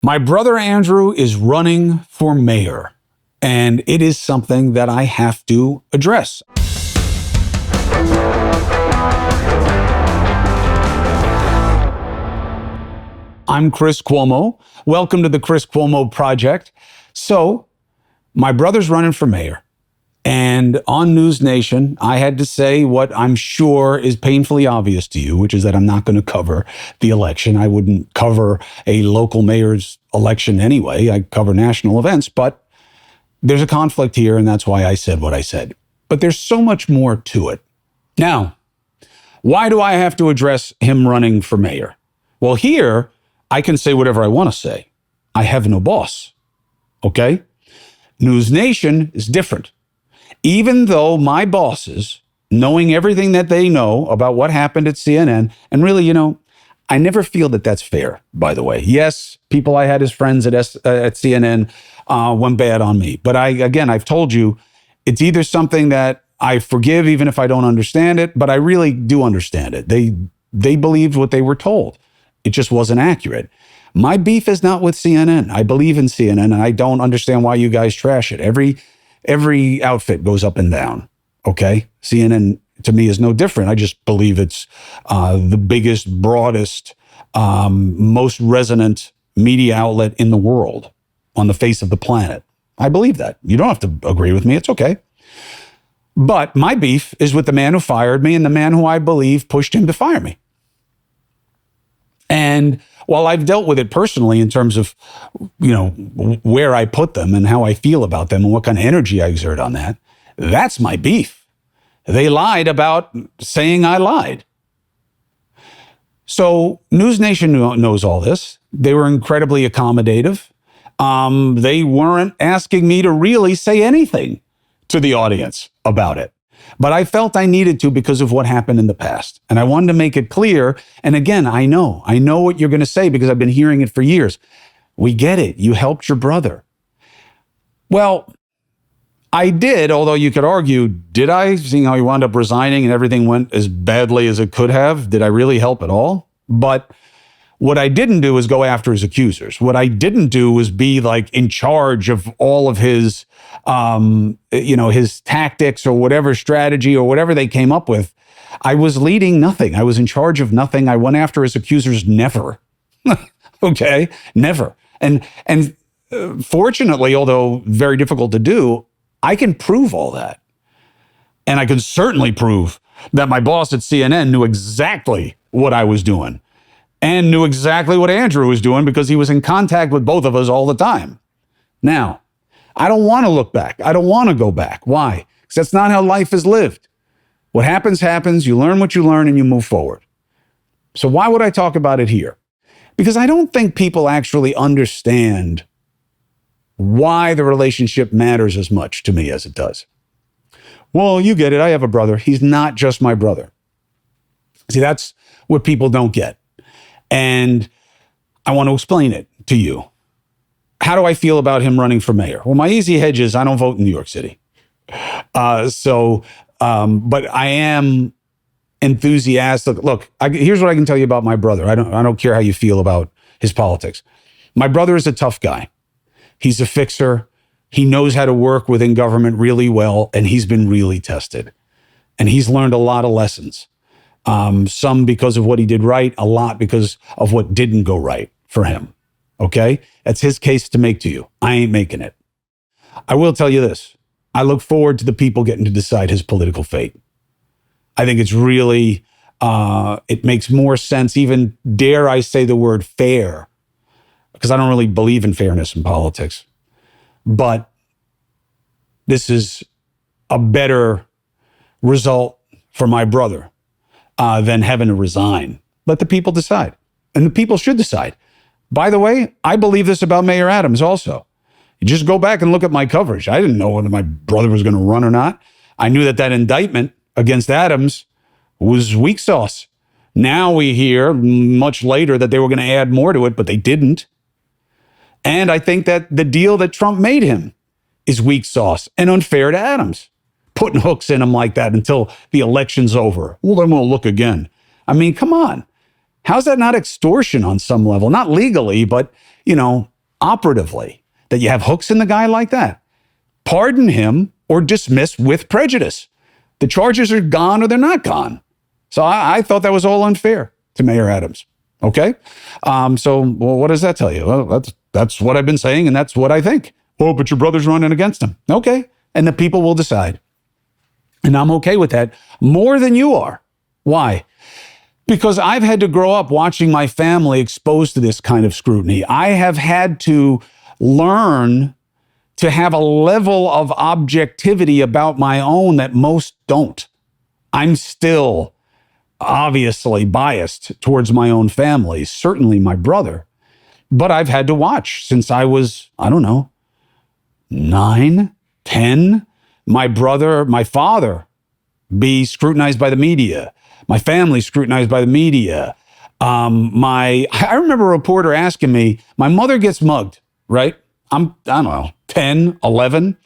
My brother Andrew is running for mayor, and it is something that I have to address. I'm Chris Cuomo. Welcome to the Chris Cuomo Project. So, my brother's running for mayor. And on NewsNation, I had to say what I'm sure is painfully obvious to you, which is that I'm not going to cover the election. I wouldn't cover a local mayor's election anyway. I cover national events, but there's a conflict here, and that's why I said what I said. But there's so much more to it. Now, why do I have to address him running for mayor? Well, here, I can say whatever I want to say. I have no boss, okay? NewsNation is different. Even though my bosses, knowing everything that they know about what happened at CNN, and really, I never feel that that's fair, by the way. Yes, people I had as friends at CNN went bad on me. But I've told you, it's either something that I forgive even if I don't understand it, but I really do understand it. They believed what they were told. It just wasn't accurate. My beef is not with CNN. I believe in CNN, and I don't understand why you guys trash it. Every outfit goes up and down, okay? CNN, to me, is no different. I just believe it's the biggest, broadest, most resonant media outlet in the world, on the face of the planet. I believe that. You don't have to agree with me. It's okay. But my beef is with the man who fired me and the man who I believe pushed him to fire me. And while I've dealt with it personally in terms of, where I put them and how I feel about them and what kind of energy I exert on that, that's my beef. They lied about saying I lied. So NewsNation knows all this. They were incredibly accommodative. They weren't asking me to really say anything to the audience about it. But I felt I needed to because of what happened in the past. And I wanted to make it clear. And again, I know what you're going to say because I've been hearing it for years. We get it. You helped your brother. Well, I did, although you could argue, did I? Seeing how he wound up resigning and everything went as badly as it could have, did I really help at all? But what I didn't do is go after his accusers. What I didn't do was be like in charge of all of his, his tactics or whatever strategy or whatever they came up with. I was leading nothing. I was in charge of nothing. I went after his accusers. Never. Okay, never. And fortunately, although very difficult to do, I can prove all that. And I can certainly prove that my boss at CNN knew exactly what I was doing. And knew exactly what Andrew was doing because he was in contact with both of us all the time. Now, I don't want to look back. I don't want to go back. Why? Because that's not how life is lived. What happens, happens. You learn what you learn and you move forward. So why would I talk about it here? Because I don't think people actually understand why the relationship matters as much to me as it does. Well, you get it. I have a brother. He's not just my brother. See, that's what people don't get. And I want to explain it to you. How do I feel about him running for mayor? Well, my easy hedge is I don't vote in New York City. But I am enthusiastic. Look, here's what I can tell you about my brother. I don't care how you feel about his politics. My brother is a tough guy. He's a fixer. He knows how to work within government really well, and he's been really tested. And he's learned a lot of lessons. Some because of what he did right, a lot because of what didn't go right for him. Okay? That's his case to make to you. I ain't making it. I will tell you this. I look forward to the people getting to decide his political fate. I think it's really, it makes more sense, even dare I say the word fair, because I don't really believe in fairness in politics. But this is a better result for my brother than having to resign. Let the people decide. And the people should decide. By the way, I believe this about Mayor Adams also. You just go back and look at my coverage. I didn't know whether my brother was going to run or not. I knew that indictment against Adams was weak sauce. Now we hear much later that they were going to add more to it, but they didn't. And I think that the deal that Trump made him is weak sauce and unfair to Adams. Putting hooks in him like that until the election's over. Well, then we'll look again. I mean, come on. How's that not extortion on some level? Not legally, but, operatively, that you have hooks in the guy like that. Pardon him or dismiss with prejudice. The charges are gone or they're not gone. So I thought that was all unfair to Mayor Adams. Okay? So what does that tell you? Well, that's what I've been saying, and that's what I think. Oh, but your brother's running against him. Okay. And the people will decide. And I'm okay with that more than you are. Why? Because I've had to grow up watching my family exposed to this kind of scrutiny. I have had to learn to have a level of objectivity about my own that most don't. I'm still obviously biased towards my own family, certainly my brother. But I've had to watch since I was, 9, 10, my father be scrutinized by the media, my family scrutinized by the media. I remember a reporter asking me, my mother gets mugged, right? I don't know, 10, 11.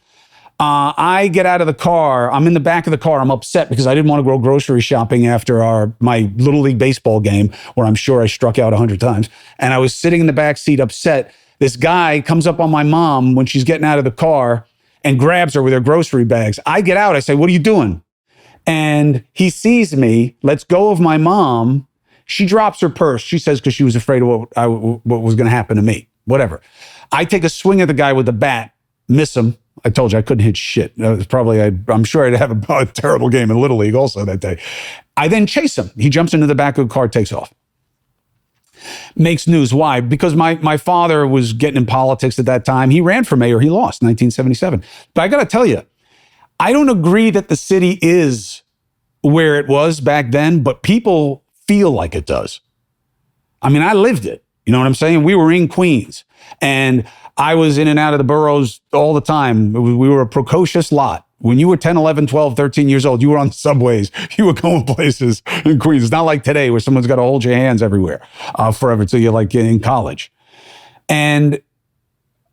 I get out of the car. I'm in the back of the car. I'm upset because I didn't want to go grocery shopping after my Little League baseball game where I'm sure I struck out 100 times. And I was sitting in the back seat upset. This guy comes up on my mom when she's getting out of the car and grabs her with her grocery bags. I get out. I say, "What are you doing?" And he sees me, lets go of my mom. She drops her purse. She says, because she was afraid of what was going to happen to me. Whatever. I take a swing at the guy with the bat, miss him. I told you I couldn't hit shit. That was probably, I'm sure I'd have a terrible game in Little League also that day. I then chase him. He jumps into the back of the car, takes off. Makes news. Why? Because my father was getting in politics at that time. He ran for mayor. He lost 1977. But I got to tell you, I don't agree that the city is where it was back then, but people feel like it does. I mean, I lived it. You know what I'm saying? We were in Queens, and I was in and out of the boroughs all the time. We were a precocious lot. When you were 10, 11, 12, 13 years old, you were on the subways. You were going places in Queens. It's not like today where someone's got to hold your hands everywhere forever till you're like in college. And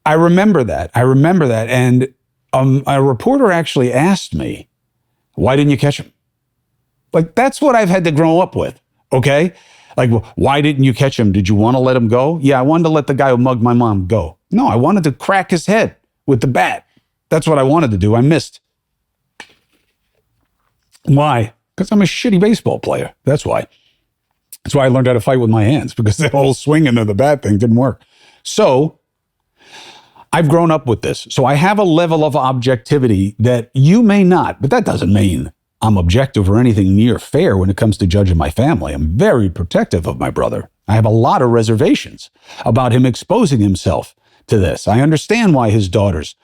I remember that. And a reporter actually asked me, "Why didn't you catch him?" Like, that's what I've had to grow up with, okay? Like, why didn't you catch him? Did you want to let him go? Yeah, I wanted to let the guy who mugged my mom go. No, I wanted to crack his head with the bat. That's what I wanted to do. I missed. Why? Because I'm a shitty baseball player. That's why. That's why I learned how to fight with my hands, because the whole swinging of the bat thing didn't work. So I've grown up with this. So I have a level of objectivity that you may not, but that doesn't mean I'm objective or anything near fair when it comes to judging my family. I'm very protective of my brother. I have a lot of reservations about him exposing himself to this. I understand why his daughters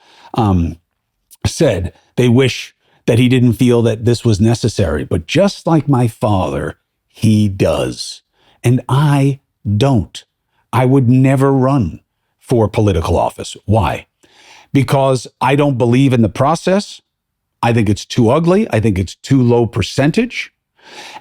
said they wish that he didn't feel that this was necessary. But just like my father, he does. And I don't. I would never run for political office. Why? Because I don't believe in the process. I think it's too ugly. I think it's too low percentage.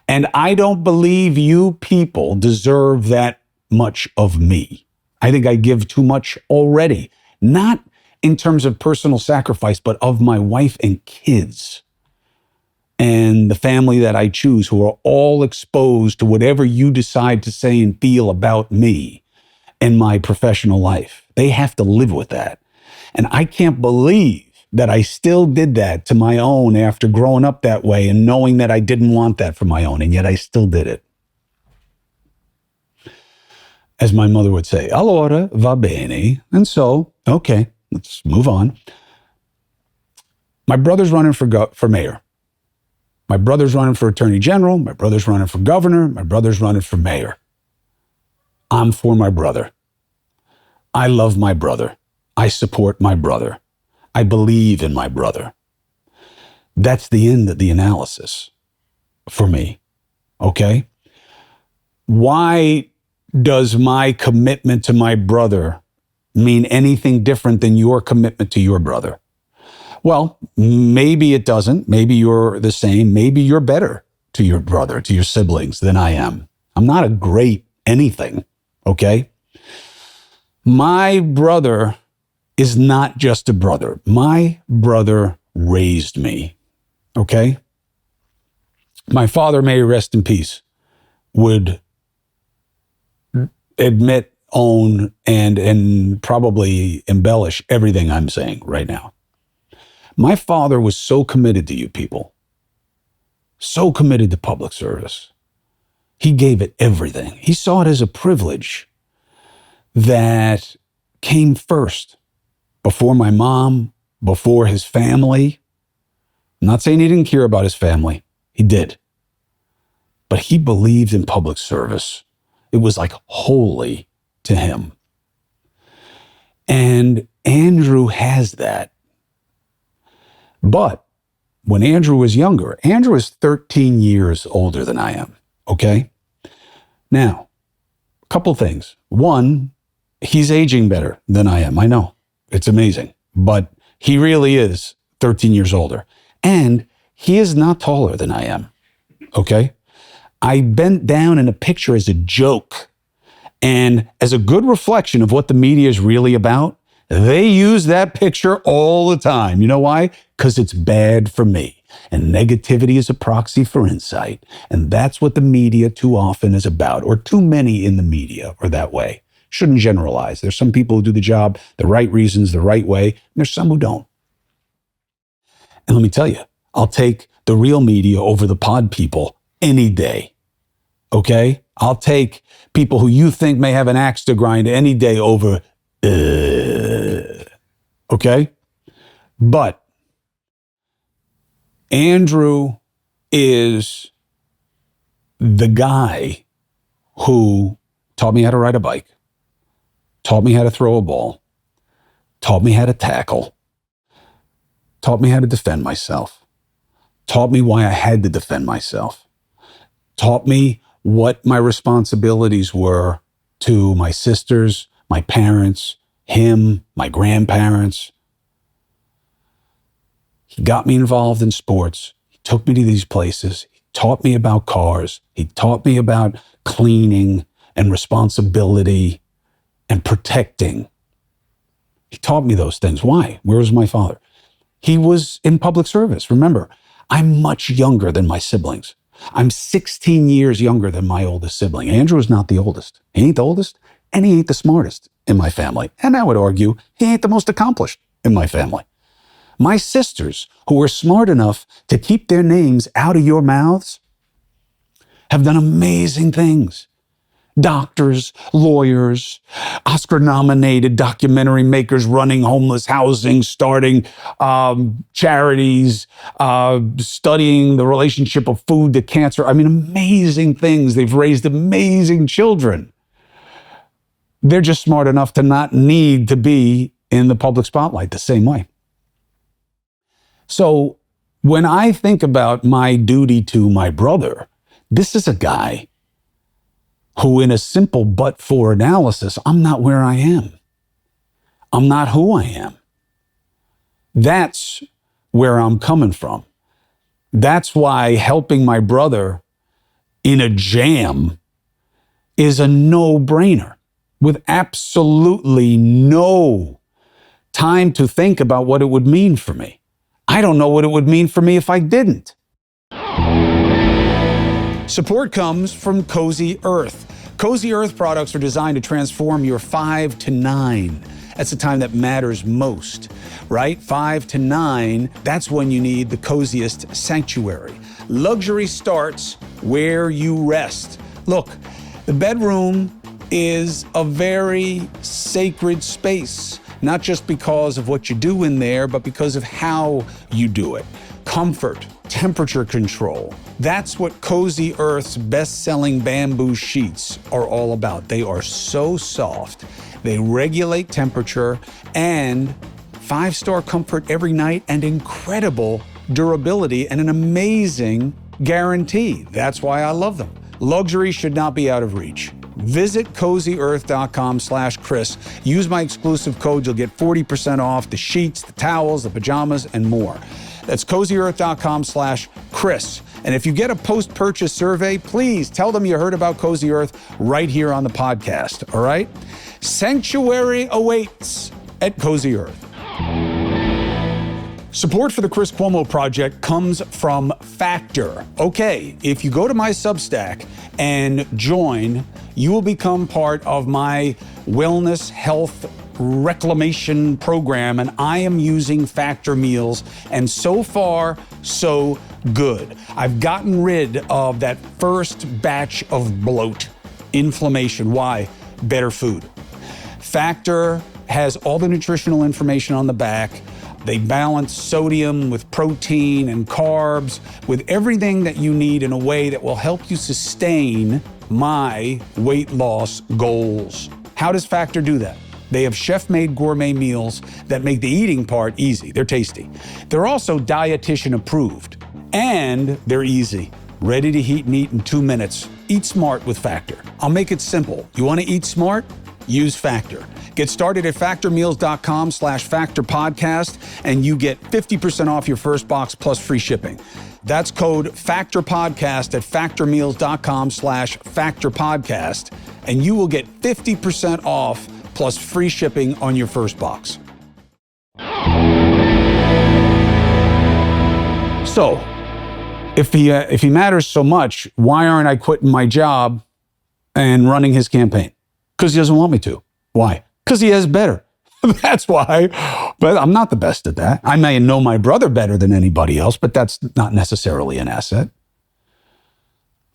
And I don't believe you people deserve that much of me. I think I give too much already, not in terms of personal sacrifice, but of my wife and kids and the family that I choose, who are all exposed to whatever you decide to say and feel about me in my professional life. They have to live with that. And I can't believe that I still did that to my own after growing up that way and knowing that I didn't want that for my own, and yet I still did it. As my mother would say, allora va bene. And so, okay, let's move on. My brother's running for mayor. My brother's running for attorney general. My brother's running for governor. My brother's running for mayor. I'm for my brother. I love my brother. I support my brother. I believe in my brother. That's the end of the analysis for me. Okay? Why does my commitment to my brother mean anything different than your commitment to your brother? Well, maybe it doesn't. Maybe you're the same. Maybe you're better to your brother, to your siblings than I am. I'm not a great anything, okay? My brother is not just a brother. My brother raised me, okay? My father, may he rest in peace, would admit own and probably embellish everything I'm saying right now. My father was so committed to you people, so committed to public service. He gave it everything. He saw it as a privilege that came first, before my mom, before his family. I'm not saying he didn't care about his family. He did. But he believed in public service. It was like holy to him. And Andrew has that. But when Andrew was younger, Andrew is 13 years older than I am, okay? Now, a couple things. One, he's aging better than I am. I know. It's amazing. But he really is 13 years older. And he is not taller than I am, okay? I bent down in a picture as a joke and as a good reflection of what the media is really about. They use that picture all the time. You know why? Because it's bad for me. And negativity is a proxy for insight. And that's what the media too often is about, or too many in the media are that way. Shouldn't generalize. There's some people who do the job the right reasons, the right way, and there's some who don't. And let me tell you, I'll take the real media over the pod people any day. Okay? I'll take people who you think may have an axe to grind any day over. Okay? But Andrew is the guy who taught me how to ride a bike, taught me how to throw a ball, taught me how to tackle, taught me how to defend myself, taught me why I had to defend myself, taught me what my responsibilities were to my sisters, my parents, him, my grandparents. He got me involved in sports. He took me to these places. He taught me about cars. He taught me about cleaning and responsibility and protecting. He taught me those things. Why? Where was my father? He was in public service. Remember, I'm much younger than my siblings. I'm 16 years younger than my oldest sibling. Andrew is not the oldest. He ain't the oldest, and he ain't the smartest in my family. And I would argue he ain't the most accomplished in my family. My sisters, who were smart enough to keep their names out of your mouths, have done amazing things. Doctors, lawyers, Oscar-nominated documentary makers running homeless housing, starting charities, studying the relationship of food to cancer. I mean, amazing things. They've raised amazing children. They're just smart enough to not need to be in the public spotlight the same way. So when I think about my duty to my brother, this is a guy who, in a simple but-for analysis, I'm not where I am. I'm not who I am. That's where I'm coming from. That's why helping my brother in a jam is a no-brainer, with absolutely no time to think about what it would mean for me. I don't know what it would mean for me if I didn't. Support comes from Cozy Earth. Cozy Earth products are designed to transform your 5 to 9. That's the time that matters most, right? 5 to 9, that's when you need the coziest sanctuary. Luxury starts where you rest. Look, the bedroom is a very sacred space, not just because of what you do in there, but because of how you do it. Comfort, temperature control. That's what Cozy Earth's best-selling bamboo sheets are all about. They are so soft. They regulate temperature and 5-star comfort every night and incredible durability and an amazing guarantee. That's why I love them. Luxury should not be out of reach. Visit CozyEarth.com/Chris. Use my exclusive code. You'll get 40% off the sheets, the towels, the pajamas, and more. That's CozyEarth.com/Chris. And if you get a post-purchase survey, please tell them you heard about Cozy Earth right here on the podcast, all right? Sanctuary awaits at Cozy Earth. Support for the Chris Cuomo Project comes from Factor. Okay, if you go to my Substack and join, you will become part of my wellness health reclamation program, and I am using Factor meals, and so far, so good. I've gotten rid of that first batch of bloat, inflammation. Why? Better food. Factor has all the nutritional information on the back. They balance sodium with protein and carbs, with everything that you need in a way that will help you sustain my weight loss goals. How does Factor do that? They have chef-made gourmet meals that make the eating part easy. They're tasty. They're also dietitian approved, and they're easy. Ready to heat and eat in 2 minutes. Eat smart with Factor. I'll make it simple. You want to eat smart? Use Factor. Get started at factormeals.com/factorpodcast and you get 50% off your first box plus free shipping. That's code FACTORPODCAST at factormeals.com/factorpodcast and you will get 50% off plus free shipping on your first box. So, if he matters so much, why aren't I quitting my job and running his campaign? Because he doesn't want me to. Why? Because he has better. That's why. But I'm not the best at that. I may know my brother better than anybody else, but that's not necessarily an asset.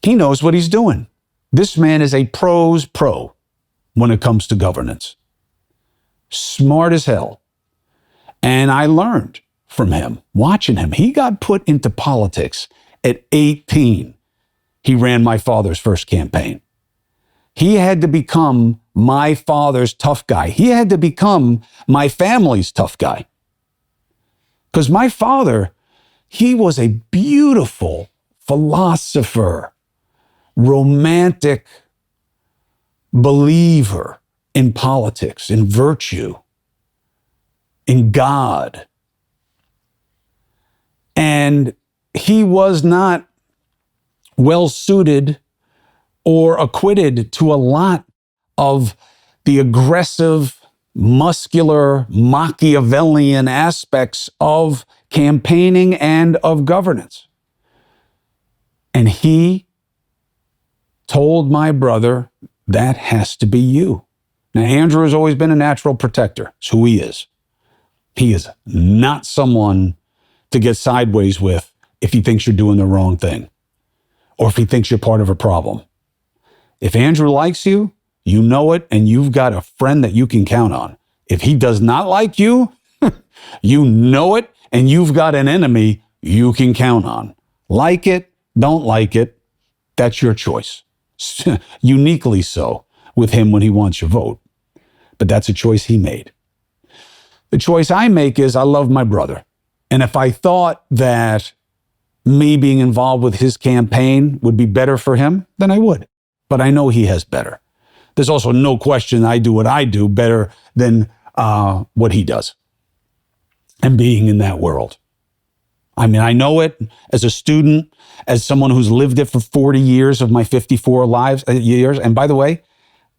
He knows what he's doing. This man is a pro's pro when it comes to governance. Smart as hell. And I learned from him, watching him. He got put into politics at 18. He ran my father's first campaign. He had to become my father's tough guy. He had to become my family's tough guy. Because my father, he was a beautiful philosopher, romantic believer in politics, in virtue, in God. And he was not well suited or acquitted to a lot of the aggressive, muscular, Machiavellian aspects of campaigning and of governance. And he told my brother, that has to be you. Now, Andrew has always been a natural protector. It's who he is. He is not someone to get sideways with if he thinks you're doing the wrong thing or if he thinks you're part of a problem. If Andrew likes you, you know it, and you've got a friend that you can count on. If he does not like you, you know it, and you've got an enemy you can count on. Like it, don't like it, that's your choice. Uniquely so with him when he wants your vote. But that's a choice he made. The choice I make is I love my brother. And if I thought that me being involved with his campaign would be better for him, then I would. But I know he has better. There's also no question I do what I do better than what he does. And being in that world. I mean, I know it as a student, as someone who's lived it for 40 years of my 54 years. And by the way,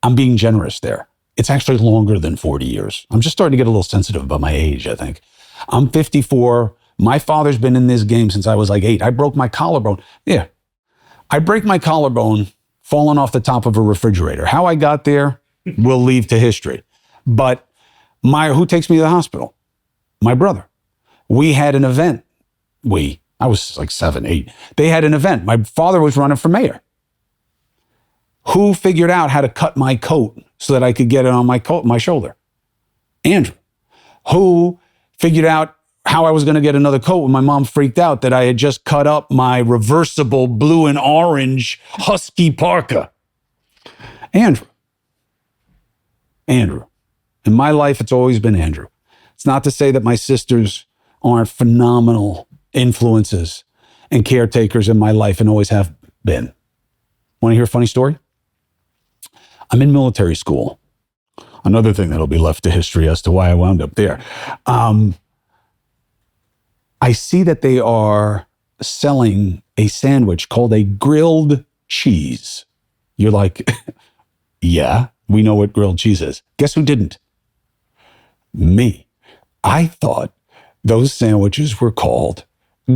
I'm being generous there. It's actually longer than 40 years. I'm just starting to get a little sensitive about my age, I think. I'm 54. My father's been in this game since I was like 8. I broke my collarbone. Yeah. I break my collarbone falling off the top of a refrigerator. How I got there, we'll leave to history. But who takes me to the hospital? My brother. We had an event. I was like 7, 8. They had an event. My father was running for mayor. Who figured out how to cut my coat so that I could get it on my shoulder? Andrew. Who figured out how I was going to get another coat when my mom freaked out that I had just cut up my reversible blue and orange husky parka? Andrew. In my life, it's always been Andrew. It's not to say that my sisters aren't phenomenal influences and caretakers in my life and always have been. Want to hear a funny story? I'm in military school. Another thing that'll be left to history as to why I wound up there. I see that they are selling a sandwich called a grilled cheese. You're like, yeah, we know what grilled cheese is. Guess who didn't? Me. I thought Those sandwiches were called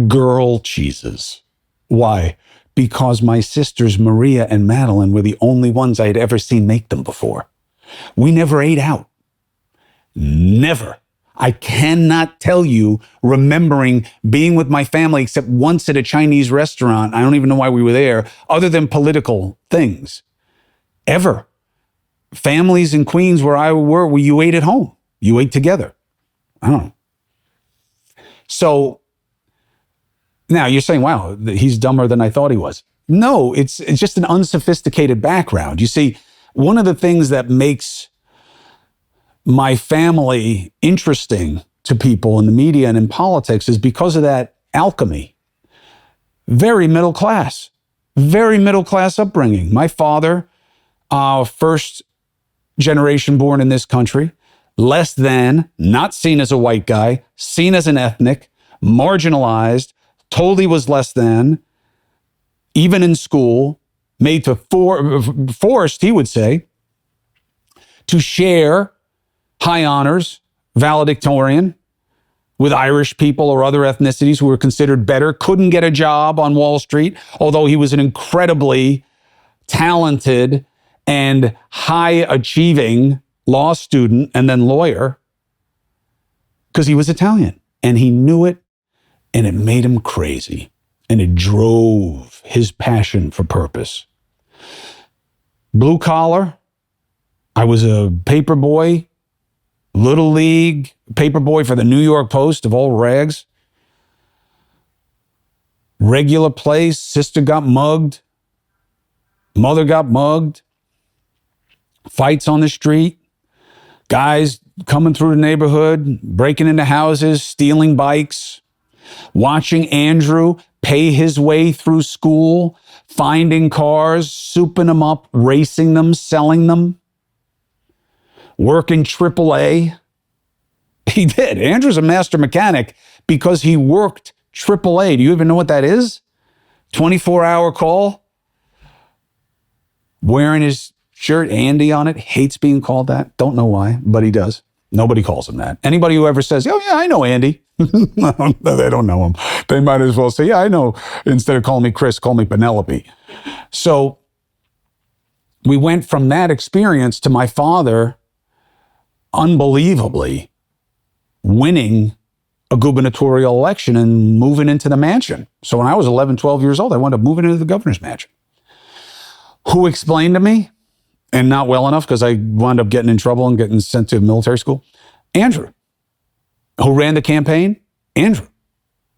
girl cheeses. Why? Because my sisters Maria and Madeline were the only ones I had ever seen make them before. We never ate out. Never. I cannot tell you remembering being with my family except once at a Chinese restaurant. I don't even know why we were there, other than political things. Ever. Families in Queens where you ate at home. You ate together. I don't know. So now you're saying, wow, he's dumber than I thought he was. No, it's just an unsophisticated background. You see, one of the things that makes my family interesting to people in the media and in politics is because of that alchemy. Very middle class upbringing. My father, first generation born in this country, less than, not seen as a white guy, seen as an ethnic, marginalized, told he was less than, even in school, made to forced, he would say, to share high honors, valedictorian, with Irish people or other ethnicities who were considered better, couldn't get a job on Wall Street, although he was an incredibly talented and high-achieving law student and then lawyer, because he was Italian. And he knew it, and it made him crazy. And it drove his passion for purpose. Blue collar, I was a paper boy, Little League, paper boy for the New York Post of all rags. Regular place, sister got mugged, mother got mugged, fights on the street, guys coming through the neighborhood, breaking into houses, stealing bikes, watching Andrew pay his way through school, finding cars, souping them up, racing them, selling them, working AAA. He did. Andrew's a master mechanic because he worked AAA. Do you even know what that is? 24-hour call. Wearing his shirt, Andy on it, hates being called that. Don't know why, but he does. Nobody calls him that. Anybody who ever says, oh yeah, I know Andy. No, they don't know him. They might as well say, yeah, I know. Instead of calling me Chris, call me Penelope. So we went from that experience to my father unbelievably winning a gubernatorial election and moving into the mansion. So when I was 11, 12 years old, I wound up moving into the governor's mansion. Who explained to me, and not well enough because I wound up getting in trouble and getting sent to military school, Andrew. Who ran the campaign? Andrew.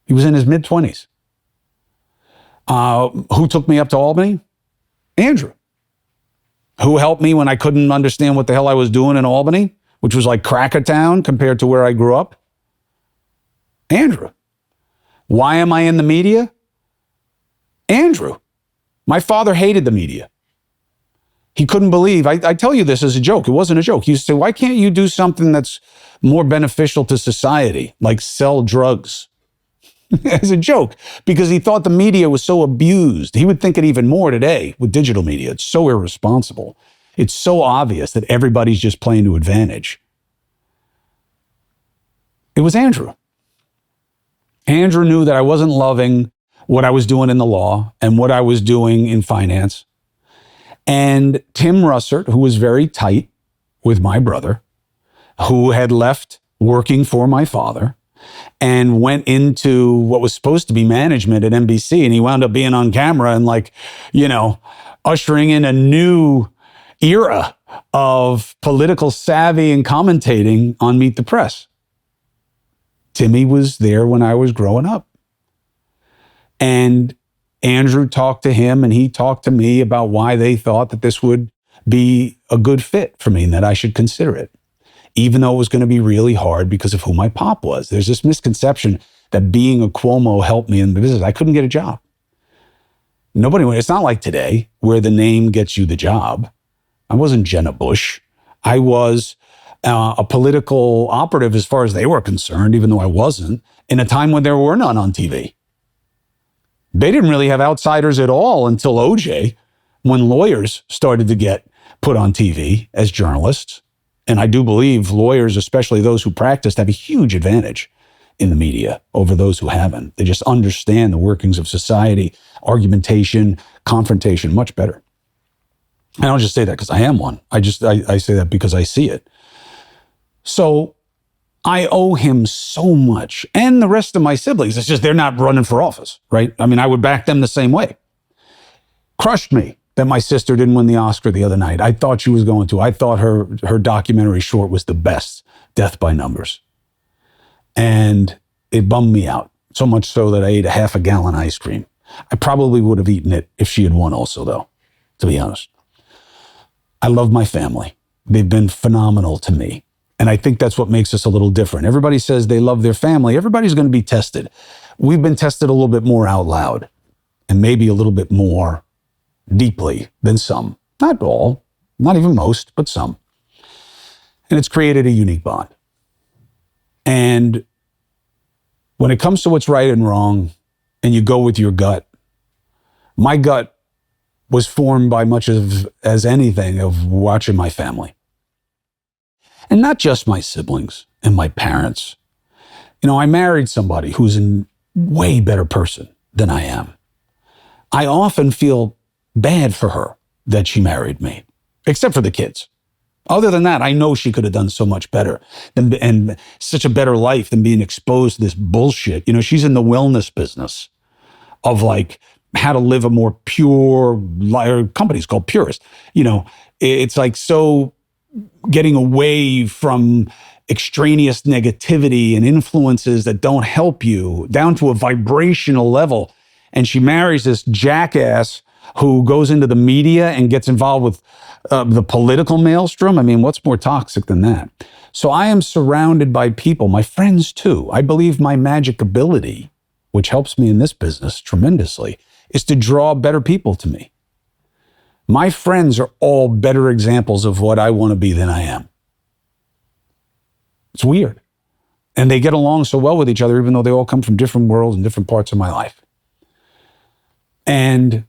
He was in his mid-20s. Who took me up to Albany? Andrew. Who helped me when I couldn't understand what the hell I was doing in Albany, which was like Cracker Town compared to where I grew up? Andrew. Why am I in the media? Andrew. My father hated the media. He couldn't believe, I tell you this as a joke. It wasn't a joke. He used to say, why can't you do something that's more beneficial to society, like sell drugs? As a joke, because he thought the media was so abused. He would think it even more today with digital media. It's so irresponsible. It's so obvious that everybody's just playing to advantage. It was Andrew. Andrew knew that I wasn't loving what I was doing in the law and what I was doing in finance. And Tim Russert, who was very tight with my brother, who had left working for my father and went into what was supposed to be management at NBC. And he wound up being on camera and ushering in a new era of political savvy and commentating on Meet the Press. Timmy was there when I was growing up. And Andrew talked to him and he talked to me about why they thought that this would be a good fit for me and that I should consider it, even though it was going to be really hard because of who my pop was. There's this misconception that being a Cuomo helped me in the business. I couldn't get a job. It's not like today where the name gets you the job. I wasn't Jenna Bush. I was a political operative as far as they were concerned, even though I wasn't, in a time when there were none on TV. They didn't really have outsiders at all until OJ, when lawyers started to get put on TV as journalists. And I do believe lawyers, especially those who practiced, have a huge advantage in the media over those who haven't. They just understand the workings of society, argumentation, confrontation much better. I don't just say that because I am one. I say that because I see it. So I owe him so much, and the rest of my siblings. It's just they're not running for office, right? I mean, I would back them the same way. Crushed me that my sister didn't win the Oscar the other night. I thought she was going to. I thought her documentary short was the best, Death by Numbers. And it bummed me out, so much so that I ate a half a gallon ice cream. I probably would have eaten it if she had won also, though, to be honest. I love my family. They've been phenomenal to me. And I think that's what makes us a little different. Everybody says they love their family. Everybody's going to be tested. We've been tested a little bit more out loud and maybe a little bit more deeply than some. Not all, not even most, but some. And it's created a unique bond. And when it comes to what's right and wrong, and you go with your gut, my gut was formed by much as anything of watching my family. And not just my siblings and my parents. You know, I married somebody who's a way better person than I am. I often feel bad for her that she married me, except for the kids. Other than that, I know she could have done so much better and such a better life than being exposed to this bullshit. You know, she's in the wellness business of like how to live a more pure life. Company's called Purist. You know, it's like so getting away from extraneous negativity and influences that don't help you down to a vibrational level. And she marries this jackass who goes into the media and gets involved with the political maelstrom. I mean, what's more toxic than that? So I am surrounded by people, my friends too. I believe my magic ability, which helps me in this business tremendously, is to draw better people to me. My friends are all better examples of what I want to be than I am. It's weird. And they get along so well with each other, even though they all come from different worlds and different parts of my life. And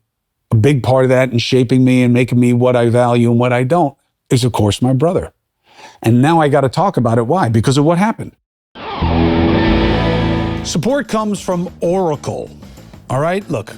a big part of that in shaping me and making me what I value and what I don't is, of course, my brother. And now I got to talk about it. Why? Because of what happened. Support comes from Oracle. All right, look,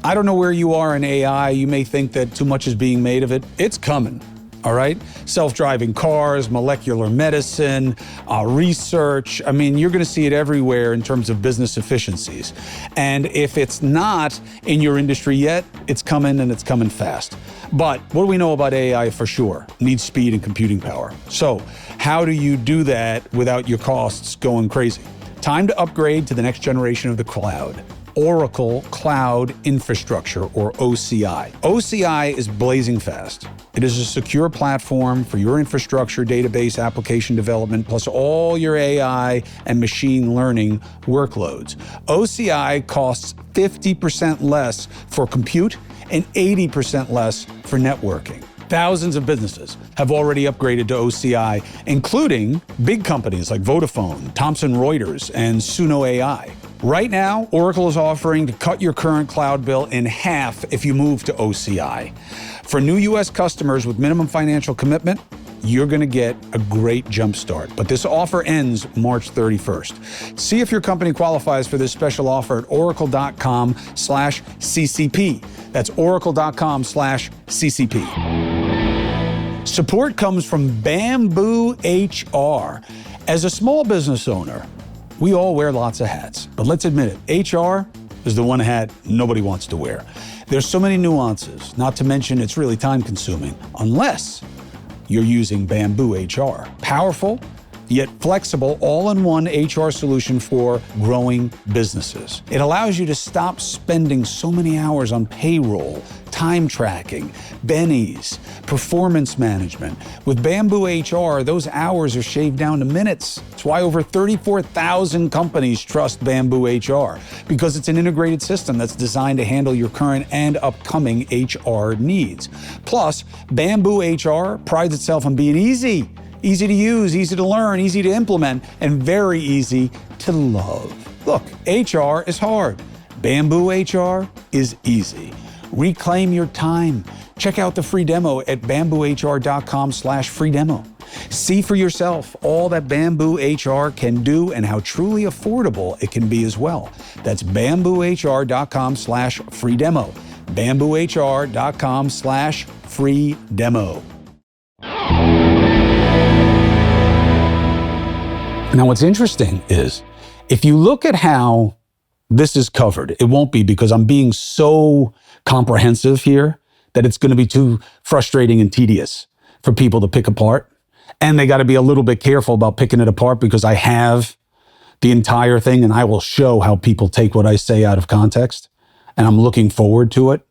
I don't know where you are in AI. You may think that too much is being made of it. It's coming. All right. Self-driving cars, molecular medicine, research. I mean, you're going to see it everywhere in terms of business efficiencies. And if it's not in your industry yet, it's coming and it's coming fast. But what do we know about AI for sure? Needs speed and computing power. So how do you do that without your costs going crazy? Time to upgrade to the next generation of the cloud. Oracle Cloud Infrastructure, or OCI. OCI is blazing fast. It is a secure platform for your infrastructure, database, application development, plus all your AI and machine learning workloads. OCI costs 50% less for compute and 80% less for networking. Thousands of businesses have already upgraded to OCI, including big companies like Vodafone, Thomson Reuters, and Suno AI. Right now, Oracle is offering to cut your current cloud bill in half if you move to OCI. For new U.S. customers with minimum financial commitment, you're going to get a great jump start. But this offer ends March 31st. See if your company qualifies for this special offer at oracle.com/CCP. That's oracle.com/CCP. Support comes from Bamboo HR. As a small business owner, we all wear lots of hats, but let's admit it, HR is the one hat nobody wants to wear. There's so many nuances, not to mention it's really time consuming, unless you're using Bamboo HR. Powerful, yet flexible, all-in-one HR solution for growing businesses. It allows you to stop spending so many hours on payroll, time tracking, bennies, performance management. With Bamboo HR, those hours are shaved down to minutes. It's why over 34,000 companies trust Bamboo HR, because it's an integrated system that's designed to handle your current and upcoming HR needs. Plus, Bamboo HR prides itself on being easy. Easy to use, easy to learn, easy to implement, and very easy to love. Look, HR is hard. Bamboo HR is easy. Reclaim your time. Check out the free demo at bamboohr.com/free demo. See for yourself all that Bamboo HR can do and how truly affordable it can be as well. That's bamboohr.com/free demo. bamboohr.com/free demo. Now, what's interesting is if you look at how this is covered, it won't be because I'm being so comprehensive here that it's going to be too frustrating and tedious for people to pick apart. And they got to be a little bit careful about picking it apart because I have the entire thing and I will show how people take what I say out of context. And I'm looking forward to it.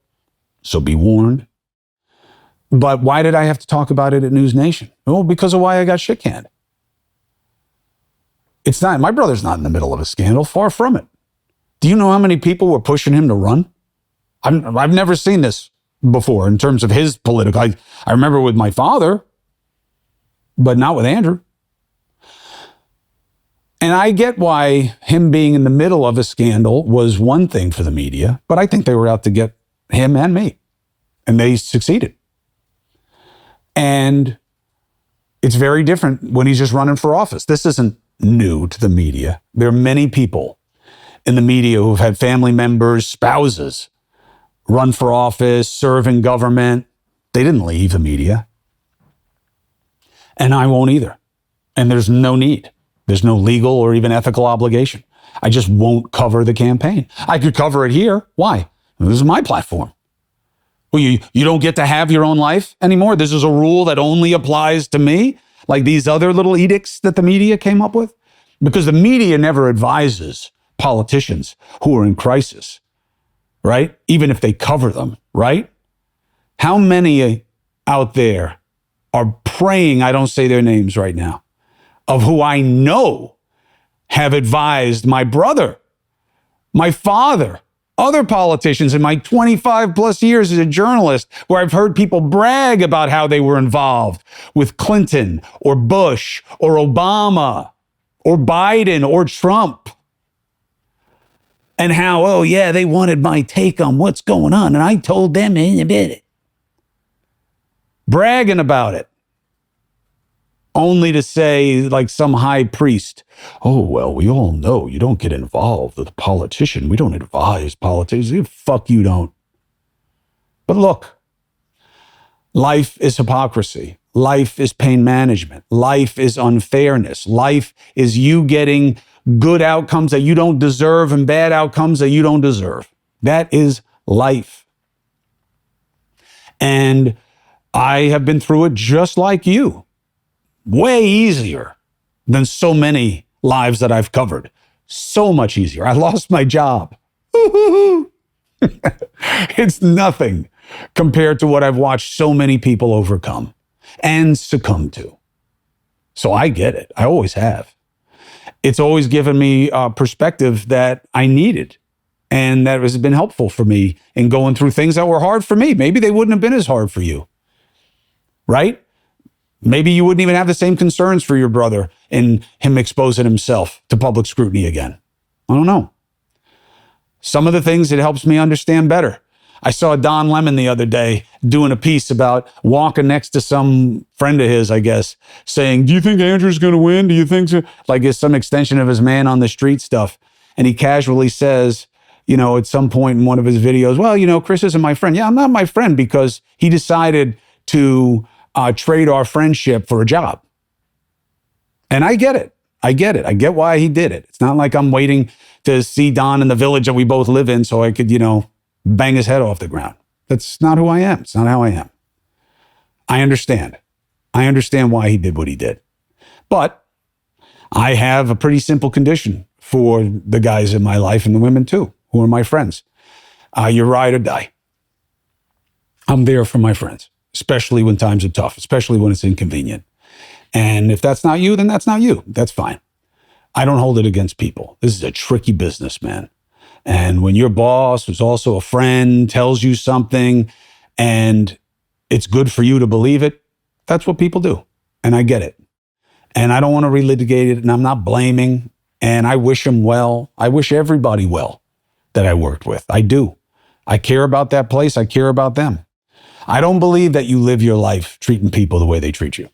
So be warned. But why did I have to talk about it at NewsNation? Well, because of why I got shit canned. It's not, my brother's not in the middle of a scandal, far from it. Do you know how many people were pushing him to run? I've never seen this before in terms of his political. I remember with my father, but not with Andrew. And I get why him being in the middle of a scandal was one thing for the media, but I think they were out to get him and me, and they succeeded. And it's very different when he's just running for office. This isn't new to the media. There are many people in the media who've had family members, spouses, run for office, serve in government. They didn't leave the media. And I won't either. And there's no need. There's no legal or even ethical obligation. I just won't cover the campaign. I could cover it here. Why? This is my platform. Well, you don't get to have your own life anymore. This is a rule that only applies to me, like these other little edicts that the media came up with. Because the media never advises politicians who are in crisis, right? Even if they cover them, right? How many out there are praying I don't say their names right now, of who I know have advised my brother, my father, other politicians in my 25 plus years as a journalist, where I've heard people brag about how they were involved with Clinton or Bush or Obama or Biden or Trump. And how, oh yeah, they wanted my take on what's going on. And I told them in a bit. Bragging about it. Only to say, like some high priest, oh, well, we all know you don't get involved with a politician. We don't advise politicians. Fuck you don't. But look, life is hypocrisy. Life is pain management. Life is unfairness. Life is you getting good outcomes that you don't deserve and bad outcomes that you don't deserve. That is life. And I have been through it just like you. Way easier than so many lives that I've covered. So much easier. I lost my job. It's nothing compared to what I've watched so many people overcome and succumb to. So I get it. I always have. It's always given me a perspective that I needed and that has been helpful for me in going through things that were hard for me. Maybe they wouldn't have been as hard for you, right? Maybe you wouldn't even have the same concerns for your brother in him exposing himself to public scrutiny again. I don't know. Some of the things it helps me understand better. I saw Don Lemon the other day doing a piece about walking next to some friend of his, I guess, saying, do you think Andrew's going to win? Do you think so? Like it's some extension of his man on the street stuff. And he casually says, you know, at some point in one of his videos, well, you know, Chris isn't my friend. Yeah, I'm not my friend because he decided to trade our friendship for a job. And I get it. I get it. I get why he did it. It's not like I'm waiting to see Don in the village that we both live in so I could, you know, bang his head off the ground. That's not who I am. It's not how I am. I understand. I understand why he did what he did. But I have a pretty simple condition for the guys in my life and the women too, who are my friends. You ride or die. I'm there for my friends, especially when times are tough, especially when it's inconvenient. And if that's not you, then that's not you. That's fine. I don't hold it against people. This is a tricky business, man. And when your boss, who's also a friend, tells you something and it's good for you to believe it, that's what people do. And I get it. And I don't want to relitigate it, and I'm not blaming. And I wish them well. I wish everybody well that I worked with. I do. I care about that place. I care about them. I don't believe that you live your life treating people the way they treat you.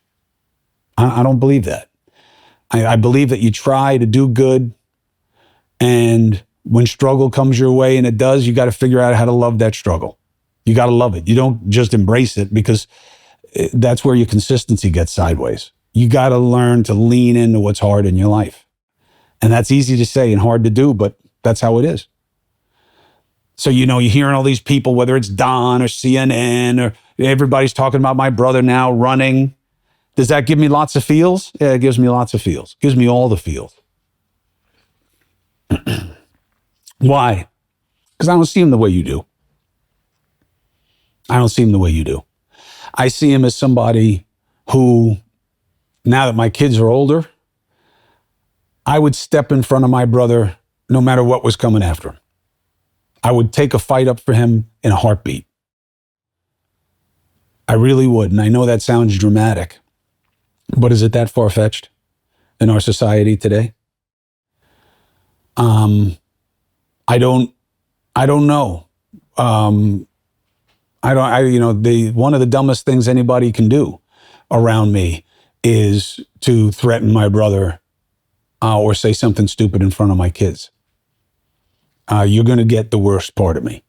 I don't believe that. I believe that you try to do good, and when struggle comes your way, and it does, you got to figure out how to love that struggle. You got to love it. You don't just embrace it, because that's where your consistency gets sideways. You got to learn to lean into what's hard in your life. And that's easy to say and hard to do, but that's how it is. So, you're hearing all these people, whether it's Don or CNN, or everybody's talking about my brother now running. Does that give me lots of feels? Yeah, it gives me lots of feels. It gives me all the feels. Why? Because I don't see him the way you do. I don't see him the way you do. I see him as somebody who, now that my kids are older, I would step in front of my brother no matter what was coming after him. I would take a fight up for him in a heartbeat. I really would. And I know that sounds dramatic, but is it that far-fetched in our society today? I don't know. One of the dumbest things anybody can do around me is to threaten my brother or say something stupid in front of my kids. You're going to get the worst part of me.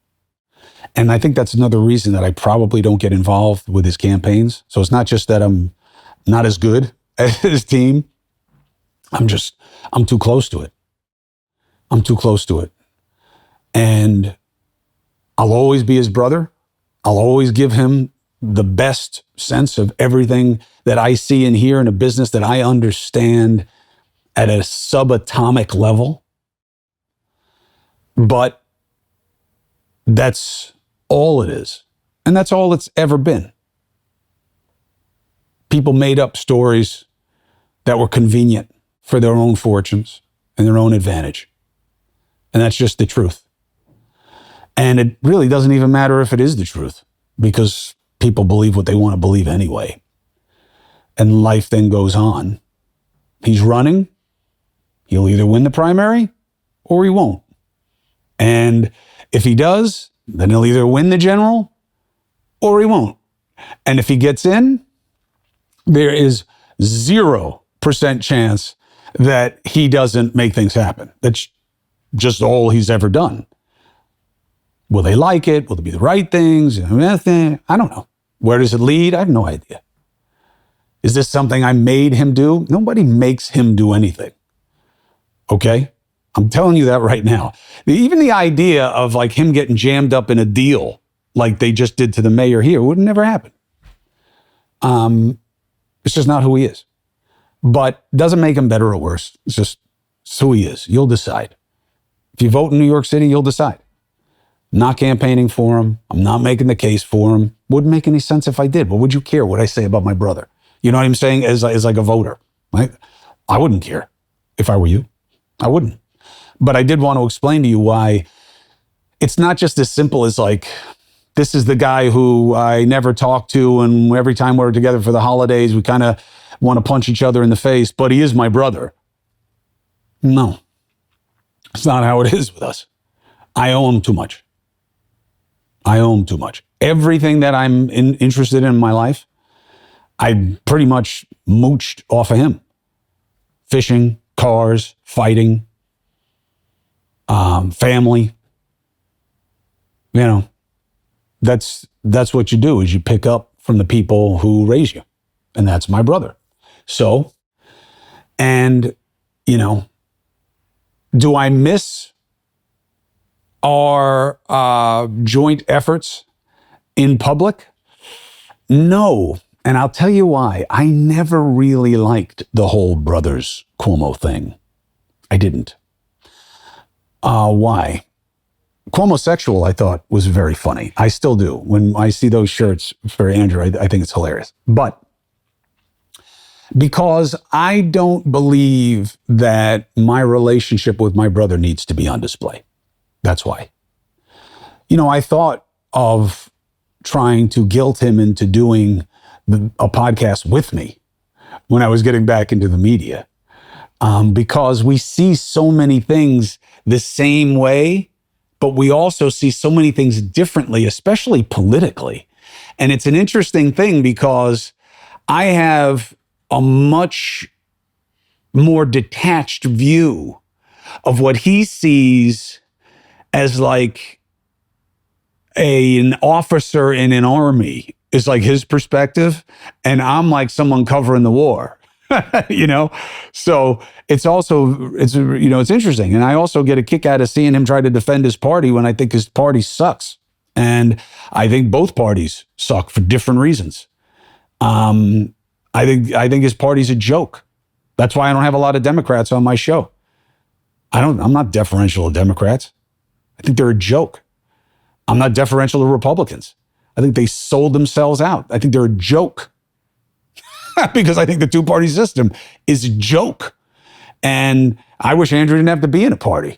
And I think that's another reason that I probably don't get involved with his campaigns. So it's not just that I'm not as good as his team. I'm too close to it. I'm too close to it. And I'll always be his brother. I'll always give him the best sense of everything that I see and hear in a business that I understand at a subatomic level. But that's all it is. And that's all it's ever been. People made up stories that were convenient for their own fortunes and their own advantage. And that's just the truth. And it really doesn't even matter if it is the truth, because people believe what they want to believe anyway. And life then goes on. He's running. He'll either win the primary or he won't. And if he does, then he'll either win the general or he won't. And if he gets in, there is 0% chance that he doesn't make things happen. That's just all he's ever done. Will they like it? Will it be the right things? I don't know. Where does it lead? I have no idea. Is this something I made him do? Nobody makes him do anything. Okay? I'm telling you that right now. Even the idea of like him getting jammed up in a deal like they just did to the mayor here would never happen. It's just not who he is. But doesn't make him better or worse. It's just who he is. You'll decide. If you vote in New York City, you'll decide. Not campaigning for him. I'm not making the case for him. Wouldn't make any sense if I did. What would you care what I say about my brother? You know what I'm saying? As like a voter, right? I wouldn't care if I were you. I wouldn't. But I did want to explain to you why it's not just as simple as like, this is the guy who I never talked to, and every time we're together for the holidays, we kind of want to punch each other in the face, but he is my brother. No, it's not how it is with us. I owe him too much. I owe him too much. Everything that I'm interested in my life, I pretty much mooched off of him. Fishing, cars, fighting, family. You know, that's what you do, is you pick up from the people who raise you. And that's my brother. So, and, you know, do I miss our joint efforts in public? No. And I'll tell you why. I never really liked the whole brothers Cuomo thing. I didn't. Why? Cuomo-sexual, I thought, was very funny. I still do. When I see those shirts for Andrew, I think it's hilarious. But because I don't believe that my relationship with my brother needs to be on display. That's why. You know, I thought of trying to guilt him into doing a podcast with me when I was getting back into the media, because we see so many things the same way, but we also see so many things differently, especially politically. And it's an interesting thing because I have a much more detached view of what he sees as like an officer in an army is like his perspective. And I'm like someone covering the war, you know? So it's interesting. And I also get a kick out of seeing him try to defend his party when I think his party sucks. And I think both parties suck for different reasons. I think his party's a joke. That's why I don't have a lot of Democrats on my show. I'm not deferential to Democrats. I think they're a joke. I'm not deferential to Republicans. I think they sold themselves out. I think they're a joke. Because I think the two-party system is a joke. And I wish Andrew didn't have to be in a party.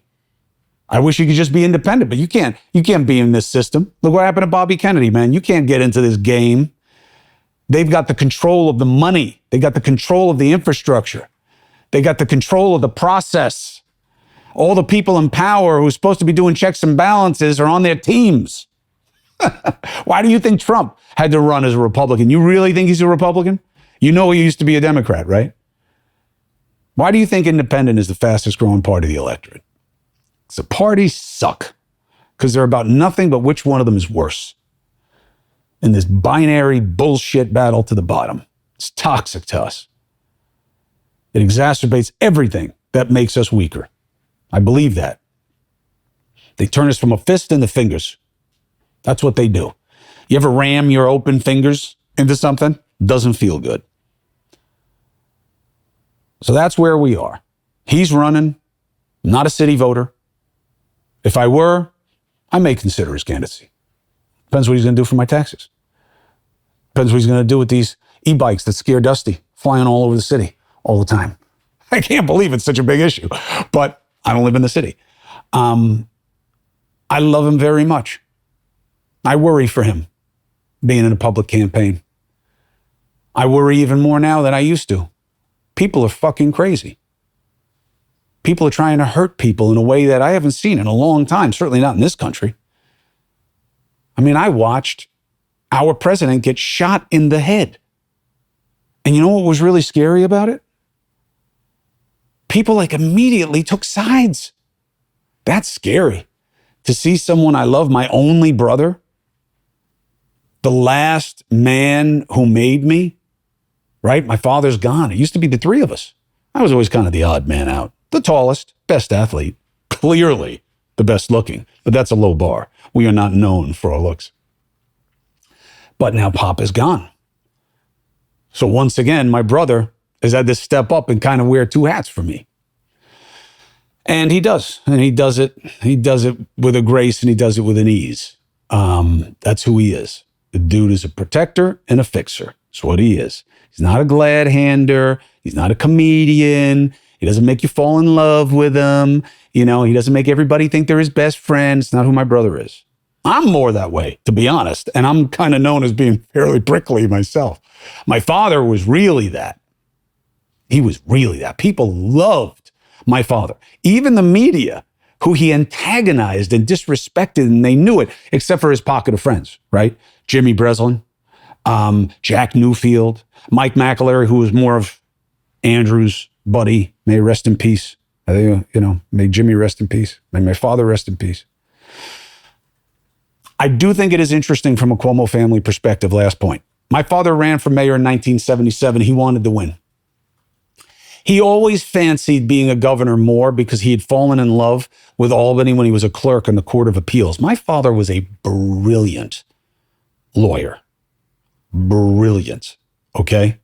I wish he could just be independent, but you can't be in this system. Look what happened to Bobby Kennedy, man. You can't get into this game. They've got the control of the money. They got the control of the infrastructure. They got the control of the process. All the people in power who's supposed to be doing checks and balances are on their teams. Why do you think Trump had to run as a Republican? You really think he's a Republican? You know he used to be a Democrat, right? Why do you think independent is the fastest growing part of the electorate? Because the parties suck. Because they're about nothing but which one of them is worse. In this binary bullshit battle to the bottom. It's toxic to us. It exacerbates everything that makes us weaker. I believe that. They turn us from a fist into fingers. That's what they do. You ever ram your open fingers into something? Doesn't feel good. So that's where we are. He's running, not a city voter. If I were, I may consider his candidacy. Depends what he's going to do for my taxes. Depends what he's going to do with these e-bikes that scare Dusty, flying all over the city all the time. I can't believe it's such a big issue, but I don't live in the city. I love him very much. I worry for him being in a public campaign. I worry even more now than I used to. People are fucking crazy. People are trying to hurt people in a way that I haven't seen in a long time, certainly not in this country. I mean, I watched our president get shot in the head. And you know what was really scary about it? People like immediately took sides. That's scary. To see someone I love, my only brother, the last man who made me, right? My father's gone. It used to be the three of us. I was always kind of the odd man out. The tallest, best athlete, clearly the best looking, but that's a low bar. We are not known for our looks. But now Pop is gone. So once again, my brother has had to step up and kind of wear two hats for me. And he does. And he does it with a grace and he does it with an ease. That's who he is. The dude is a protector and a fixer. That's what he is. He's not a glad hander. He's not a comedian. He doesn't make you fall in love with him. You know, he doesn't make everybody think they're his best friend. It's not who my brother is. I'm more that way, to be honest. And I'm kind of known as being fairly prickly myself. My father was really that. He was really that. People loved my father. Even the media, who he antagonized and disrespected, and they knew it, except for his pocket of friends, right? Jimmy Breslin, Jack Newfield, Mike McAlery, who was more of Andrew's buddy. May he rest in peace. May Jimmy rest in peace. May my father rest in peace. I do think it is interesting from a Cuomo family perspective, last point. My father ran for mayor in 1977. He wanted to win. He always fancied being a governor more because he had fallen in love with Albany when he was a clerk in the Court of Appeals. My father was a brilliant lawyer. Brilliant, okay?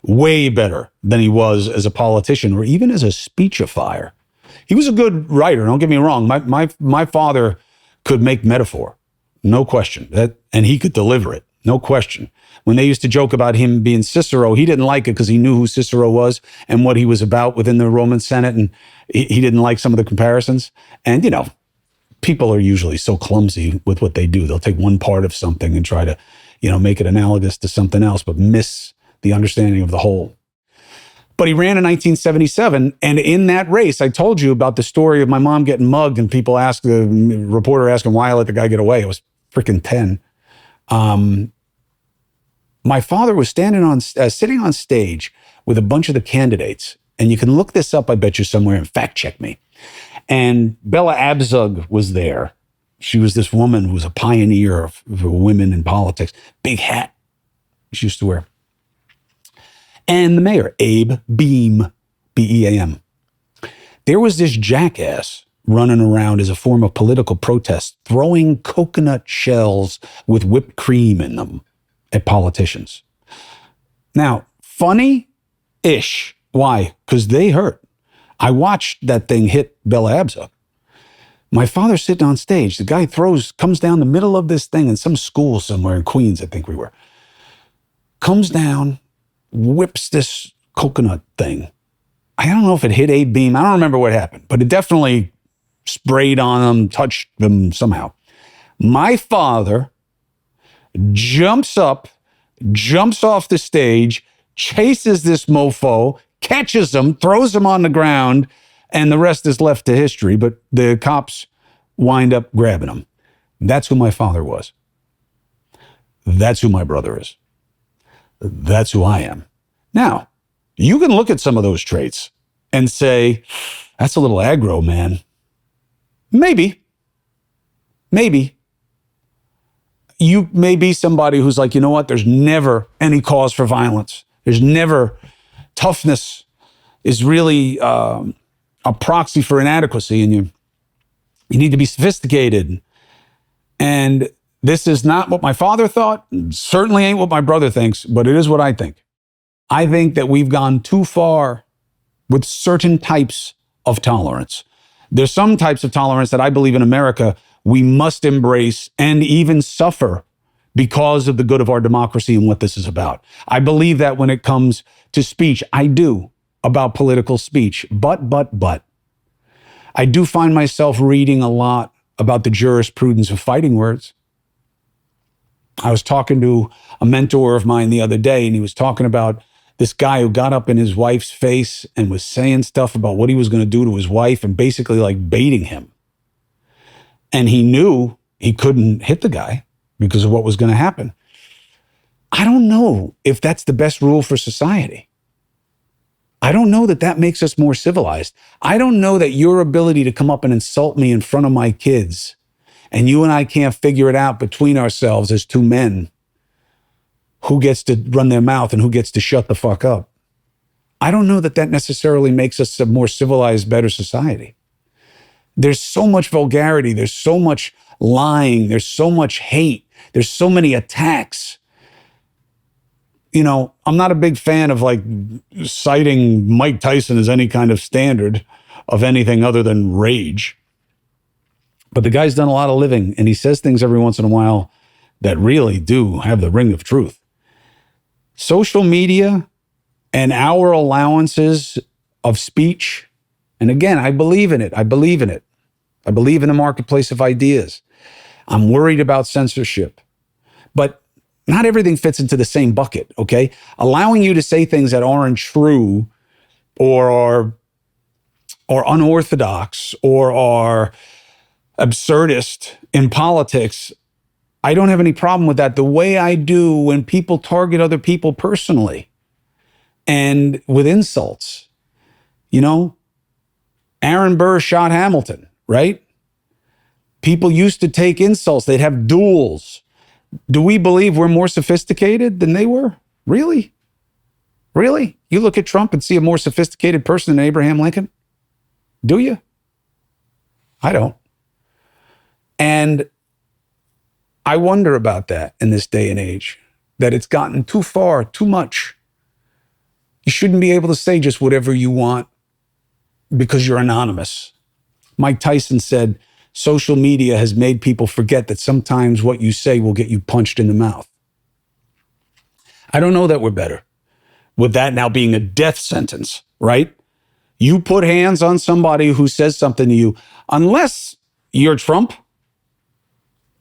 Way better than he was as a politician or even as a speechifier. He was a good writer, don't get me wrong. My father could make metaphor, no question. And he could deliver it, no question. When they used to joke about him being Cicero, he didn't like it because he knew who Cicero was and what he was about within the Roman Senate. And he didn't like some of the comparisons. And, you know, people are usually so clumsy with what they do. They'll take one part of something and try to, make it analogous to something else, but miss the understanding of the whole. But he ran in 1977. And in that race, I told you about the story of my mom getting mugged and people the reporter asking why I let the guy get away. It was freaking 10. My father was sitting on stage with a bunch of the candidates. And you can look this up, I bet you, somewhere and fact check me. And Bella Abzug was there. She was this woman who was a pioneer of women in politics. Big hat she used to wear. And the mayor, Abe Beam, B-E-A-M. There was this jackass running around as a form of political protest, throwing coconut shells with whipped cream in them at politicians. Now, funny-ish. Why? Because they hurt. I watched that thing hit Bella Abzug. My father's sitting on stage. The guy comes down the middle of this thing in some school somewhere in Queens, I think we were. Comes down, whips this coconut thing. I don't know if it hit Abe Beam. I don't remember what happened, but it definitely sprayed on them, touched them somehow. My father jumps up, jumps off the stage, chases this mofo, catches him, throws him on the ground, and the rest is left to history. But the cops wind up grabbing him. That's who my father was. That's who my brother is. That's who I am. Now, you can look at some of those traits and say, that's a little aggro, man. Maybe. You may be somebody who's like, you know what? There's never any cause for violence. There's never. Toughness is really a proxy for inadequacy, and you need to be sophisticated. And this is not what my father thought. Certainly ain't what my brother thinks, but it is what I think. I think that we've gone too far with certain types of tolerance. There's some types of tolerance that I believe in America we must embrace and even suffer because of the good of our democracy and what this is about. I believe that when it comes to speech, I do, about political speech. But, I do find myself reading a lot about the jurisprudence of fighting words. I was talking to a mentor of mine the other day, and he was talking about this guy who got up in his wife's face and was saying stuff about what he was going to do to his wife and basically like baiting him. And he knew he couldn't hit the guy because of what was going to happen. I don't know if that's the best rule for society. I don't know that that makes us more civilized. I don't know that your ability to come up and insult me in front of my kids and you and I can't figure it out between ourselves as two men who gets to run their mouth and who gets to shut the fuck up. I don't know that that necessarily makes us a more civilized, better society. There's so much vulgarity. There's so much lying. There's so much hate. There's so many attacks. You know, I'm not a big fan of like citing Mike Tyson as any kind of standard of anything other than rage. But the guy's done a lot of living, and he says things every once in a while that really do have the ring of truth. Social media and our allowances of speech, and again, I believe in it. I believe in the marketplace of ideas. I'm worried about censorship. But not everything fits into the same bucket, okay? Allowing you to say things that aren't true or are unorthodox or are absurdist in politics, I don't have any problem with that. The way I do when people target other people personally and with insults. You know, Aaron Burr shot Hamilton, right? People used to take insults. They'd have duels. Do we believe we're more sophisticated than they were? Really? Really? You look at Trump and see a more sophisticated person than Abraham Lincoln? Do you? I don't. And I wonder about that in this day and age, that it's gotten too far, too much. You shouldn't be able to say just whatever you want because you're anonymous. Mike Tyson said, social media has made people forget that sometimes what you say will get you punched in the mouth. I don't know that we're better with that now being a death sentence, right? You put hands on somebody who says something to you, unless you're Trump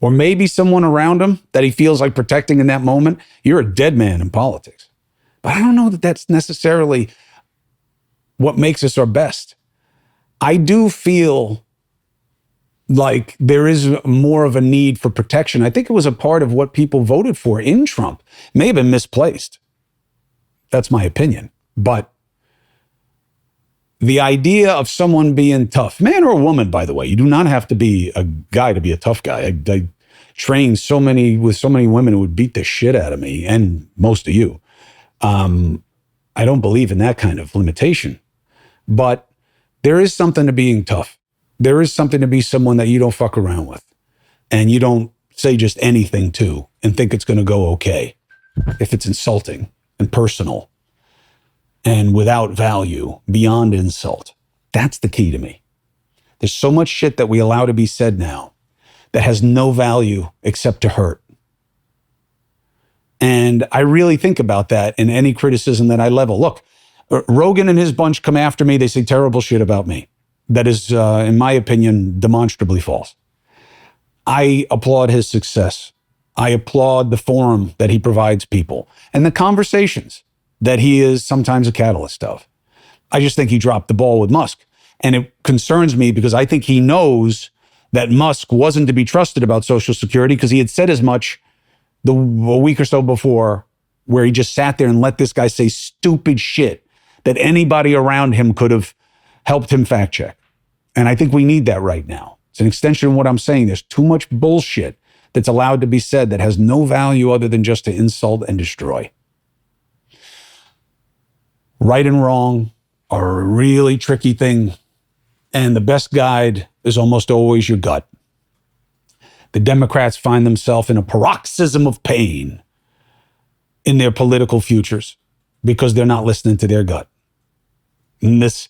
or maybe someone around him that he feels like protecting in that moment, you're a dead man in politics. But I don't know that that's necessarily what makes us our best. I do feel like there is more of a need for protection. I think it was a part of what people voted for in Trump. May have been misplaced. That's my opinion. But the idea of someone being tough, man or woman, by the way, you do not have to be a guy to be a tough guy. I trained with so many women who would beat the shit out of me, and most of you. I don't believe in that kind of limitation. But there is something to being tough. There is something to be someone that you don't fuck around with and you don't say just anything to and think it's going to go okay if it's insulting and personal and without value, beyond insult. That's the key to me. There's so much shit that we allow to be said now that has no value except to hurt. And I really think about that in any criticism that I level. Look, Rogan and his bunch come after me. They say terrible shit about me. That is, in my opinion, demonstrably false. I applaud his success. I applaud the forum that he provides people and the conversations that he is sometimes a catalyst of. I just think he dropped the ball with Musk. And it concerns me because I think he knows that Musk wasn't to be trusted about Social Security because he had said as much a week or so before, where he just sat there and let this guy say stupid shit that anybody around him could have helped him fact check. And I think we need that right now. It's an extension of what I'm saying. There's too much bullshit that's allowed to be said that has no value other than just to insult and destroy. Right and wrong are a really tricky thing. And the best guide is almost always your gut. The Democrats find themselves in a paroxysm of pain in their political futures because they're not listening to their gut. And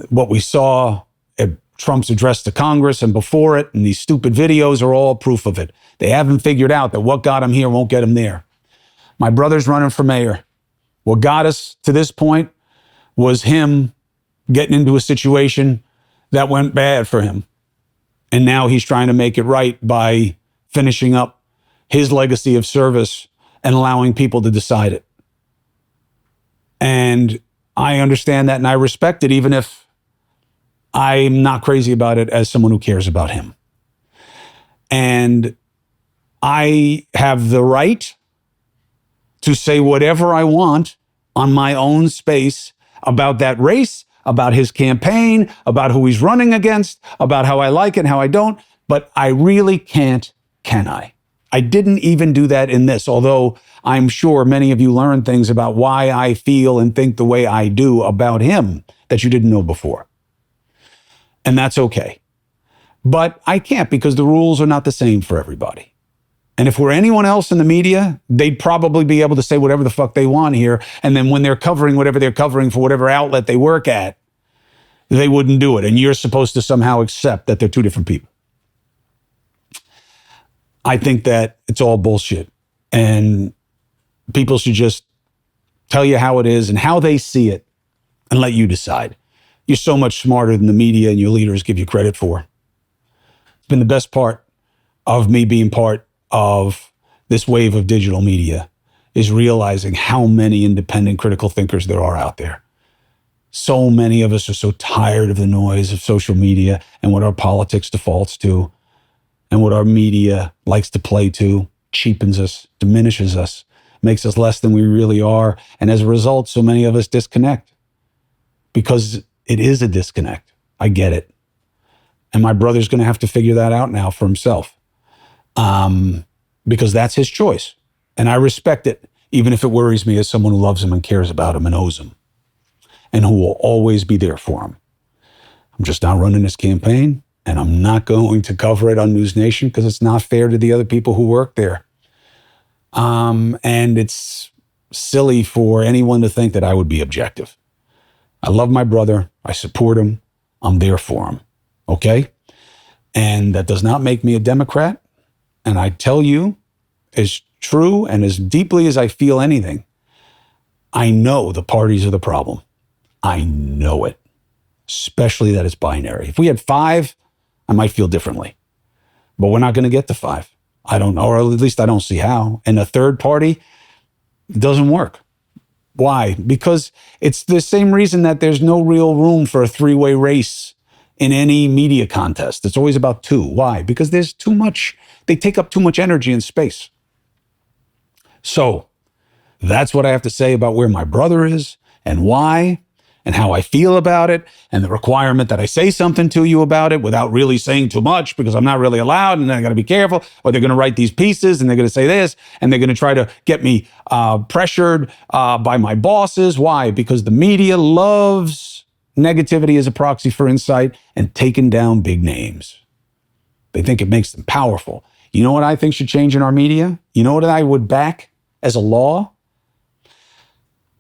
what we saw at Trump's address to Congress and before it, and these stupid videos are all proof of it. They haven't figured out that what got him here won't get him there. My brother's running for mayor. What got us to this point was him getting into a situation that went bad for him. And now he's trying to make it right by finishing up his legacy of service and allowing people to decide it. And I understand that and I respect it, even if I'm not crazy about it as someone who cares about him. And I have the right to say whatever I want on my own space about that race, about his campaign, about who he's running against, about how I like it and how I don't. But I really can't, can I? I didn't even do that in this, although I'm sure many of you learned things about why I feel and think the way I do about him that you didn't know before. And that's okay. But I can't because the rules are not the same for everybody. And if we're anyone else in the media, they'd probably be able to say whatever the fuck they want here. And then when they're covering whatever they're covering for whatever outlet they work at, they wouldn't do it. And you're supposed to somehow accept that they're two different people. I think that it's all bullshit. And people should just tell you how it is and how they see it and let you decide. You're so much smarter than the media and your leaders give you credit for. It's been the best part of me being part of this wave of digital media is realizing how many independent critical thinkers there are out there. So many of us are so tired of the noise of social media and what our politics defaults to and what our media likes to play to, cheapens us, diminishes us, makes us less than we really are. And as a result, so many of us disconnect because it is a disconnect. I get it. And my brother's going to have to figure that out now for himself because that's his choice. And I respect it, even if it worries me as someone who loves him and cares about him and owes him and who will always be there for him. I'm just not running this campaign and I'm not going to cover it on NewsNation because it's not fair to the other people who work there. And it's silly for anyone to think that I would be objective. I love my brother. I support him. I'm there for him. Okay? And that does not make me a Democrat. And I tell you, as true and as deeply as I feel anything, I know the parties are the problem. I know it. Especially that it's binary. If we had 5, I might feel differently. But we're not going to get to 5. I don't know, or at least I don't see how. And a third party doesn't work. Why? Because it's the same reason that there's no real room for a 3-way race in any media contest. It's always about two. Why? Because there's too much, they take up too much energy and space. So that's what I have to say about where my brother is and why and how I feel about it, and the requirement that I say something to you about it without really saying too much because I'm not really allowed, and I got to be careful, or they're going to write these pieces and they're going to say this, and they're going to try to get me pressured by my bosses. Why? Because the media loves negativity as a proxy for insight and taking down big names. They think it makes them powerful. You know what I think should change in our media? You know what I would back as a law?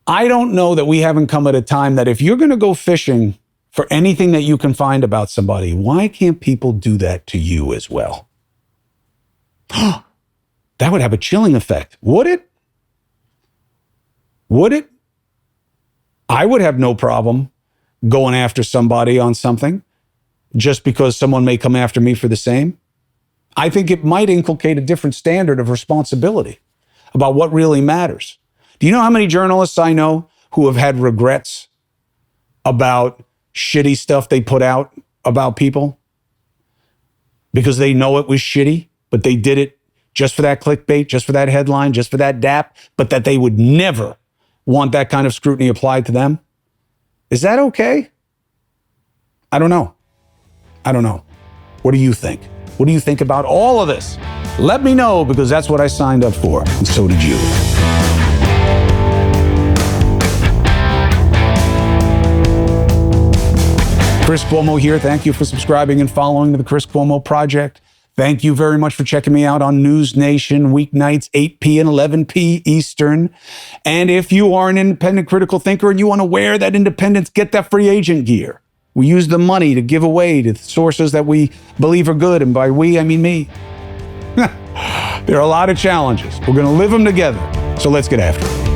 I don't know that we haven't come at a time that if you're going to go fishing for anything that you can find about somebody, why can't people do that to you as well? That would have a chilling effect. Would it? Would it? I would have no problem going after somebody on something just because someone may come after me for the same. I think it might inculcate a different standard of responsibility about what really matters. Do you know how many journalists I know who have had regrets about shitty stuff they put out about people? Because they know it was shitty, but they did it just for that clickbait, just for that headline, just for that DAP, but that they would never want that kind of scrutiny applied to them. Is that okay? I don't know. I don't know. What do you think? What do you think about all of this? Let me know, because that's what I signed up for, and so did you. Chris Cuomo here. Thank you for subscribing and following the Chris Cuomo Project. Thank you very much for checking me out on NewsNation weeknights, 8p and 11p Eastern. And if you are an independent critical thinker and you want to wear that independence, get that free agent gear. We use the money to give away to sources that we believe are good. And by we, I mean me. There are a lot of challenges. We're going to live them together. So let's get after it.